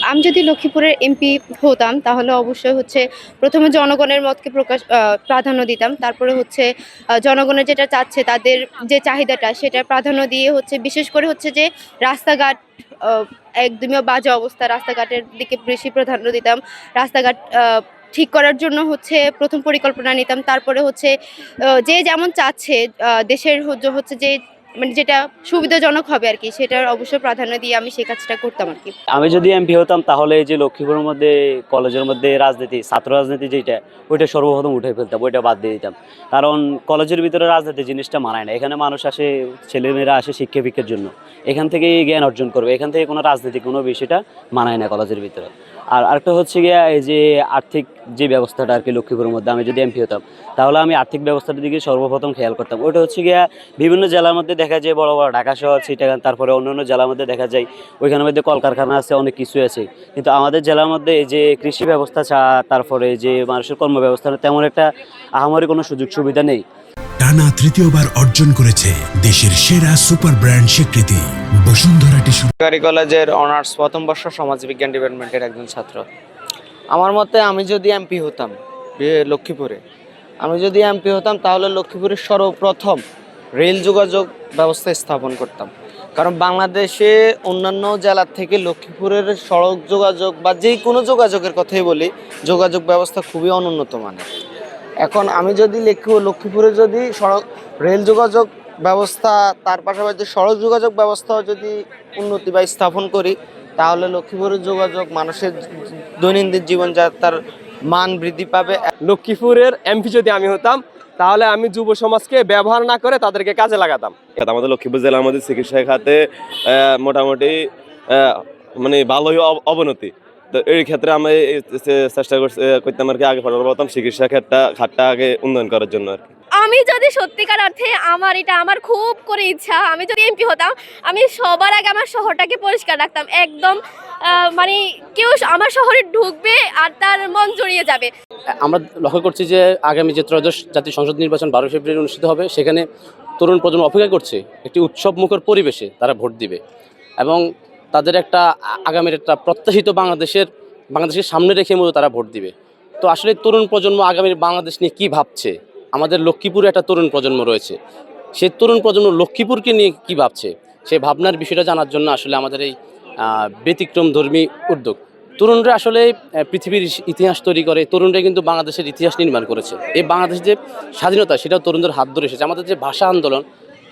আমি যদি লক্ষ্মীপুরের এমপি হতাম তাহলে অবশ্যই হচ্ছে প্রথমে জনগণের মতকে প্রাধান্য দিতাম। তারপরে হচ্ছে জনগণের যেটা চাচ্ছে তাদের যে চাহিদাটা সেটা প্রাধান্য দিয়ে হচ্ছে বিশেষ করে হচ্ছে যে রাস্তাঘাট একদমই বাজে অবস্থা, রাস্তাঘাটের দিকে বেশি প্রাধান্য দিতাম। রাস্তাঘাট ঠিক করার জন্য হচ্ছে প্রথম পরিকল্পনা নিতাম। তারপরে হচ্ছে যে যেমন চাচ্ছে দেশের হচ্ছে যে মানে যেটা সুবিধাজনক হবে আর কি, সেটার অবশ্যই প্রাধান্য দিয়ে আমি সেই কাজটা করতাম আর কি। আমি যদি এমপি হতাম তাহলে এই যে লক্ষ্মীপুরের মধ্যে কলেজের মধ্যে রাজনীতি, ছাত্র রাজনীতি যেটা, ওইটা সর্বপ্রথম উঠে ফেলতাম, ওইটা বাদ দিয়ে দিতাম। কারণ কলেজের ভিতরে রাজনীতি জিনিসটা মানায় না। এখানে মানুষ আসে, ছেলেমেয়েরা আসে শিক্ষা ভিক্ষার জন্য, এখান থেকেই জ্ঞান অর্জন করবে। এখান থেকে কোনো রাজনীতি কোনো বিষয়টা মানায় না কলেজের ভিতরে। আর আরেকটা হচ্ছে গিয়া এই যে আর্থিক যে ব্যবস্থাটা আর কি লক্ষ্মীপুরের মধ্যে, আমি যদি এমপি হতাম তাহলে আমি আর্থিক ব্যবস্থাটার দিকে সর্বপ্রথম খেয়াল করতাম। ওইটা হচ্ছে গিয়া বিভিন্ন জেলার মধ্যে দেখা যায়, বড় বড় ঢাকা শহর, চিটাগাং, তারপরে অন্যান্য জেলার মধ্যে দেখা যায় ওইখানের মধ্যে কলকারখানা আছে, অনেক কিছু আছে। কিন্তু আমাদের জেলার মধ্যে এই যে কৃষি ব্যবস্থা তারপরে যে মানুষের কর্ম ব্যবস্থা, তেমন একটা আহামরি কোনো সুযোগ সুবিধা নেই। টানা তৃতীয়বার অর্জন করেছে দেশের সেরা সুপার ব্র্যান্ড স্বীকৃতি বসুন্ধরা টিস্যু। সরকারি কলেজের অনার্স প্রথম বর্ষ সমাজবিজ্ঞান ডিপার্টমেন্টের একজন ছাত্র। আমার মতে আমি যদি এমপি হতাম লক্ষ্মীপুরে, তাহলে লক্ষ্মীপুরের সর্বপ্রথম রেল যোগাযোগ ব্যবস্থা স্থাপন করতাম। কারণ বাংলাদেশে অন্যান্য জেলার থেকে লক্ষ্মীপুরের সড়ক যোগাযোগ বা যেই কোনো যোগাযোগের কথাই বলি, যোগাযোগ ব্যবস্থা খুবই অনুন্নত মানের। এখন আমি যদি লক্ষ্মীপুরে যদি রেল যোগাযোগ ব্যবস্থা, তার পাশাপাশি সড়ক যোগাযোগ ব্যবস্থাও যদি উন্নতি বা স্থাপন করি, তাহলে লক্ষ্মীপুরের যোগাযোগ, মানুষের দৈনন্দিন জীবনযাত্রার মান বৃদ্ধি পাবে। লক্ষ্মীপুরের এমপি যদি আমি হতাম তাহলে আমি যুব সমাজকে ব্যবহার না করে তাদেরকে কাজে লাগাতাম। আমাদের লক্ষ্মীপুর জেলার মধ্যে চিকিৎসা খাতে মোটামুটি মানে ভালোই অবনতি। তো এই ক্ষেত্রে আমি চেষ্টা করতাম আর কি, আগে সর্বপ্রথম চিকিৎসা খাতটা আগে উন্নয়ন করার জন্য আর কি। আমি যদি সত্যিকার অর্থে আমার খুব করে ইচ্ছা, আমি যদি এমপি হতাম, আমি সবার আগে আমার শহরটাকে পরিষ্কার রাখতাম একদম। মানে কেউ আমার শহরে ঢুকবে আর তার মন জড়িয়ে যাবে। আমরা লক্ষ্য করছি যে আগামী যে ত্রয়োদশ জাতীয় সংসদ নির্বাচন 12 ফেব্রুয়ারি অনুষ্ঠিত হবে, সেখানে তরুণ প্রজন্ম অপেক্ষা করছে একটি উৎসবমুখর পরিবেশে তারা ভোট দিবে এবং তাদের একটা আগামীর একটা প্রত্যাশিত বাংলাদেশের সামনে রেখে মতো তারা ভোট দিবে। তো আসলে তরুণ প্রজন্ম আগামীর বাংলাদেশ নিয়ে কী ভাবছে, আমাদের লক্ষ্মীপুরে একটা তরুণ প্রজন্ম রয়েছে, সেই তরুণ প্রজন্ম লক্ষ্মীপুরকে নিয়ে কী ভাবছে, সেই ভাবনার বিষয়টা জানার জন্য আসলে আমাদের এই ব্যতিক্রমধর্মী উদ্যোগ। তরুণরা আসলে পৃথিবীর ইতিহাস তৈরি করে, তরুণরা কিন্তু বাংলাদেশের ইতিহাস নির্মাণ করেছে। এই বাংলাদেশের যে স্বাধীনতা, সেটাও তরুণদের হাত ধরে এসেছে। আমাদের যে ভাষা আন্দোলন,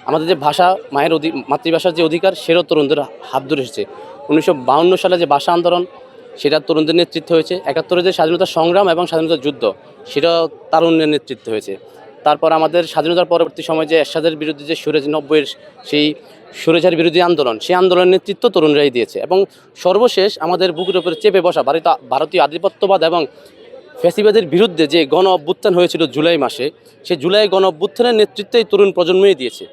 আমাদের যে ভাষা, মাতৃভাষার যে অধিকার, সেটাও তরুণদের হাত ধরে এসেছে। 1952 সালে যে ভাষা আন্দোলন, সেটা তরুণদের নেতৃত্ব হয়েছে। 71-এর যে স্বাধীনতা সংগ্রাম এবং স্বাধীনতা যুদ্ধ, সেটাও তারুণ্যের নেতৃত্ব হয়েছে। তারপর আমাদের স্বাধীনতার পরবর্তী সময় যে এরশাদের বিরুদ্ধে যে 90-এর সেই স্বৈরাচার বিরোধী আন্দোলন, সেই আন্দোলনের নেতৃত্ব তরুণরাই দিয়েছে। এবং সর্বশেষ আমাদের বুকের উপরে চেপে বসা ভারতীয় আধিপত্যবাদ এবং ফ্যাসিবাদের বিরুদ্ধে যে গণ অভ্যুত্থান হয়েছিল জুলাই মাসে, সেই জুলাই গণ অভ্যুত্থানের নেতৃত্ব এই তরুণ প্রজন্মই দিয়েছে।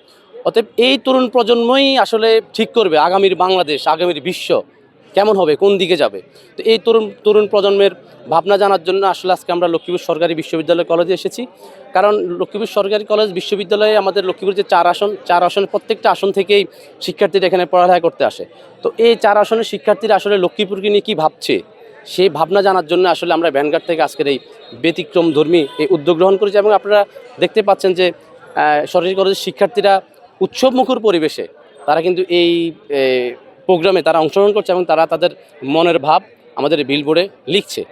অতএব এই তরুণ প্রজন্মই আসলে ঠিক করবে আগামীর বাংলাদেশ, আগামীর বিশ্ব কেমন হবে, কোন দিকে যাবে। তো এই তরুণ প্রজন্মের ভাবনা জানার জন্য আসলে আজকে আমরা লক্ষ্মীপুর সরকারি বিশ্ববিদ্যালয় কলেজে এসেছি। কারণ লক্ষ্মীপুর সরকারি কলেজ বিশ্ববিদ্যালয়ে আমাদের লক্ষ্মীপুর যে 4 আসনের প্রত্যেকটা আসন থেকেই শিক্ষার্থীরা এখানে পড়ালেখা করতে আসে। তো এই 4 আসনের শিক্ষার্থীরা আসলে লক্ষ্মীপুরকে নিয়ে কী ভাবছে, সেই ভাবনা জানার জন্য আসলে আমরা ভ্যানগার্ড থেকে আজকের এই ব্যতিক্রমধর্মী এই উদ্যোগ গ্রহণ করেছি। এবং আপনারা দেখতে পাচ্ছেন যে সরকারি কলেজের শিক্ষার্থীরা উৎসবমুখর পরিবেশে তারা কিন্তু এই প্রোগ্রামে তারা অংশগ্রহণ করছে এবং তারা তাদের মনের ভাব আমাদের বিলবোর্ডে লিখছে।